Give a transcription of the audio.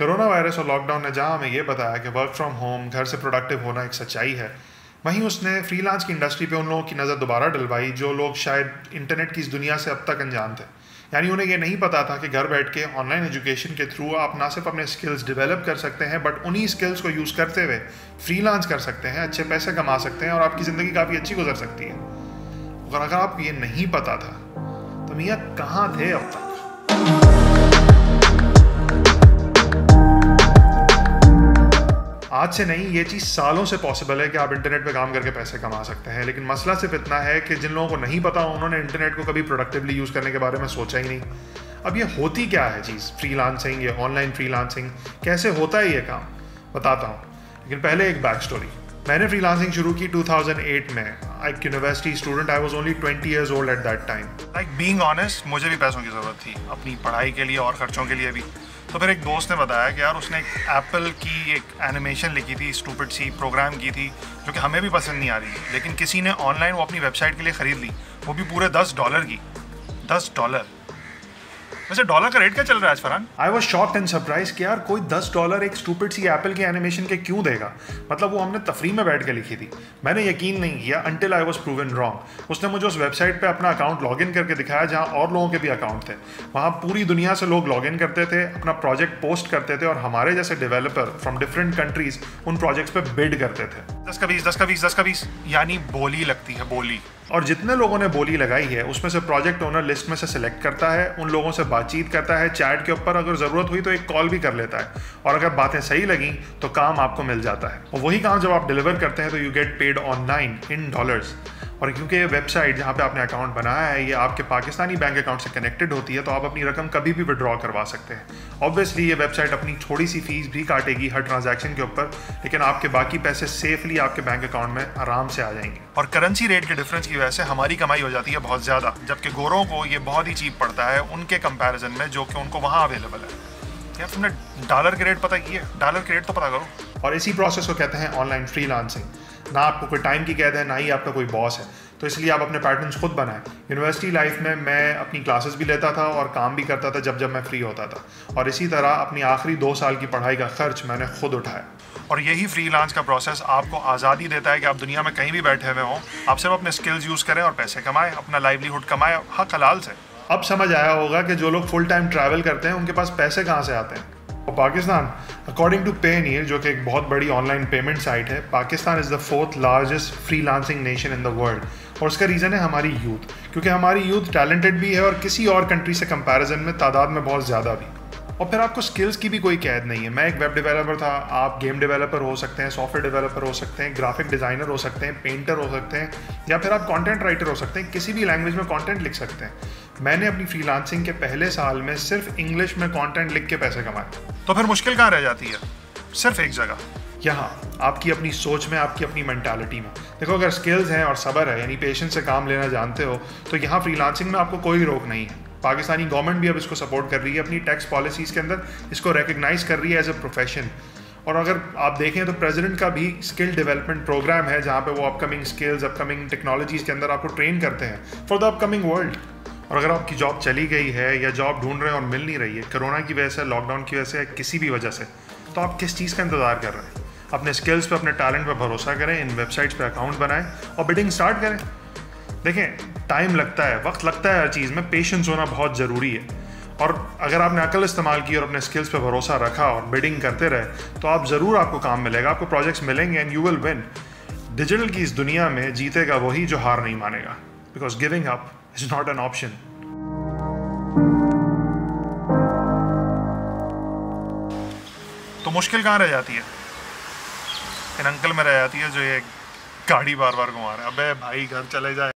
Corona virus और lockdown ने जहां हमें ये बताया कि वर्क फ्रॉम होम, घर से प्रोडक्टिव होना एक सच्चाई है, वहीं उसने फ्रीलांस की इंडस्ट्री पे उन लोगों की नज़र दोबारा डलवाई जो लोग शायद इंटरनेट की इस दुनिया से अब तक अनजान थे। यानी उन्हें ये नहीं पता था कि घर बैठ के ऑनलाइन एजुकेशन के थ्रू आप ना सिर्फ अपने स्किल्स डेवलप कर सकते हैं, बट उन्हीं स्किल्स को यूज़ करते हुए फ्रीलांस कर सकते हैं, अच्छे पैसे कमा सकते हैं और आपकी ज़िंदगी काफ़ी अच्छी गुजर सकती है। और अगर आपको ये नहीं पता था तो मियाँ कहाँ थे अब तक? आज से नहीं, ये चीज़ सालों से पॉसिबल है कि आप इंटरनेट पे काम करके पैसे कमा सकते हैं, लेकिन मसला सिर्फ इतना है कि जिन लोगों को नहीं पता उन्होंने इंटरनेट को कभी प्रोडक्टिवली यूज़ करने के बारे में सोचा ही नहीं। अब ये होती क्या है चीज़ फ्रीलांसिंग, ये ऑनलाइन फ्रीलांसिंग कैसे होता है ये काम, बताता हूँ। लेकिन पहले एक बैक स्टोरी। मैंने फ्रीलांसिंग शुरू की 2008 में। एक university student, I was only 20 years old at that time. Like being honest, मुझे भी पैसों की ज़रूरत थी अपनी पढ़ाई के लिए और ख़र्चों के लिए भी। तो फिर एक दोस्त ने बताया कि यार उसने एक एप्पल की एक एनिमेशन लिखी थी, स्टूपिड सी प्रोग्राम की थी, जो कि हमें भी पसंद नहीं आ रही थी, लेकिन किसी ने ऑनलाइन वो अपनी वेबसाइट के लिए ख़रीद ली, वो भी पूरे $10 की। $10। वैसे डॉलर का रेट क्या चल रहा है आज Farhan? I was shocked and surprise कि यार कोई $10 एक स्टूपिड सी एप्पल की एनिमेशन के क्यों देगा। मतलब वो हमने तफरी में बैठ के लिखी थी। मैंने यकीन नहीं किया until I was proven wrong. उसने मुझे उस वेबसाइट पे अपना अकाउंट लॉग इन करके दिखाया जहाँ और लोगों के भी अकाउंट थे। वहाँ पूरी दुनिया से लोग लॉग इन करते थे, अपना प्रोजेक्ट पोस्ट करते थे और हमारे जैसे डेवलपर फ्रॉम डिफरेंट कंट्रीज उन प्रोजेक्ट्स पे बिड करते थे। 10 का 20, 10 का 20, 10 का 20, यानी बोली लगती है, बोली। और जितने लोगों ने बोली लगाई है उसमें से प्रोजेक्ट ओनर लिस्ट में से सिलेक्ट करता है, उन लोगों से बातचीत करता है चैट के ऊपर, अगर ज़रूरत हुई तो एक कॉल भी कर लेता है, और अगर बातें सही लगी तो काम आपको मिल जाता है। और वही काम जब आप डिलीवर करते हैं तो you get paid online in dollars. और क्योंकि ये वेबसाइट जहाँ पे आपने अकाउंट बनाया है ये आपके पाकिस्तानी बैंक अकाउंट से कनेक्टेड होती है, तो आप अपनी रकम कभी भी विड्रॉ करवा सकते हैं। ऑब्वियसली ये वेबसाइट अपनी थोड़ी सी फीस भी काटेगी हर ट्रांजैक्शन के ऊपर, लेकिन आपके बाकी पैसे सेफली आपके बैंक अकाउंट में आराम से आ जाएंगे। और करेंसी रेट के डिफरेंस की वजह से हमारी कमाई हो जाती है बहुत ज़्यादा, जबकि गोरों को ये बहुत ही चीप पड़ता है उनके कंपैरिजन में जो कि उनको वहाँ अवेलेबल है। यार तुमने डॉलर के रेट पता किए? डॉलर के रेट तो पता करो। और इसी प्रोसेस को कहते हैं ऑनलाइन फ्रीलांसिंग। ना आपको कोई टाइम की कैद है, ना ही आपका कोई बॉस है, तो इसलिए आप अपने पैटर्न्स खुद बनाएं। यूनिवर्सिटी लाइफ में मैं अपनी क्लासेस भी लेता था और काम भी करता था जब जब मैं फ्री होता था, और इसी तरह अपनी आखिरी 2 साल की पढ़ाई का खर्च मैंने खुद उठाया। और यही फ्रीलांस का प्रोसेस आपको आज़ादी देता है कि आप दुनिया में कहीं भी बैठे हुए हों, आप सिर्फ अपने स्किल्स यूज़ करें और पैसे कमाएं, अपना लाइवलीहुड कमाएं हक हलाल से। अब समझ आया होगा कि जो लोग फुल टाइम ट्रैवल करते हैं उनके पास पैसे कहाँ से आते हैं। और पाकिस्तान, अकॉर्डिंग टू पेनीयर, जो कि एक बहुत बड़ी ऑनलाइन पेमेंट साइट है, Pakistan is the 4th largest freelancing nation in the world. और उसका रीज़न है हमारी यूथ, क्योंकि हमारी यूथ टैलेंटेड भी है और किसी और कंट्री से कंपैरिजन में तादाद में बहुत ज़्यादा भी। और फिर आपको स्किल्स की भी कोई कैद नहीं है। मैं एक वेब डेवलपर था, आप गेम डेवलपर हो सकते हैं, सॉफ्टवेयर डेवलपर हो सकते हैं, ग्राफिक डिज़ाइनर हो सकते हैं, पेंटर हो सकते हैं, या फिर आप कंटेंट राइटर हो सकते हैं, किसी भी लैंग्वेज में कंटेंट लिख सकते हैं। मैंने अपनी फ्रीलांसिंग के पहले साल में सिर्फ इंग्लिश में कंटेंट लिख के पैसे कमाए। तो फिर मुश्किल कहाँ रह जाती है? सिर्फ एक जगह, यहाँ आपकी अपनी सोच में, आपकी अपनी मेंटालिटी में। देखो, अगर स्किल्स हैं और सब्र है, यानी पेशेंस से काम लेना जानते हो, तो यहाँ फ्रीलांसिंग में आपको कोई रोक नहीं है। पाकिस्तानी गवर्नमेंट भी अब इसको सपोर्ट कर रही है, अपनी टैक्स पॉलिसीज़ के अंदर इसको रिकग्नाइज कर रही है एज अ प्रोफेशन। और अगर आप देखें तो प्रेसिडेंट का भी स्किल डेवलपमेंट प्रोग्राम है जहाँ पे वो अपकमिंग स्किल्स, अपकमिंग टेक्नोलॉजीज़ के अंदर आपको ट्रेन करते हैं फॉर द अपकमिंग वर्ल्ड। और अगर आपकी जॉब चली गई है या जॉब ढूंढ रहे हैं और मिल नहीं रही है, कोरोना की वजह से, लॉकडाउन की वजह से, किसी भी वजह से, तो आप किस चीज़ का इंतज़ार कर रहे हैं? अपने स्किल्स पे, अपने टैलेंट पे भरोसा करें, इन वेबसाइट्स पे अकाउंट बनाएं और बिडिंग स्टार्ट करें। देखें, टाइम लगता है, वक्त लगता है हर चीज़ में, पेशेंस होना बहुत ज़रूरी है। और अगर आपने अकल इस्तेमाल की और अपने स्किल्स पे भरोसा रखा और बिडिंग करते रहे, तो आप ज़रूर, आपको काम मिलेगा, आपको प्रोजेक्ट्स मिलेंगे and you will win. Digital की इस दुनिया में जीतेगा वही जो हार नहीं मानेगा, because giving up is not an option. तो मुश्किल कहाँ रह जाती है? इन अंकल में रह जाती है जो ये गाड़ी बार बार घुमा रहा है। अबे भाई घर चले जा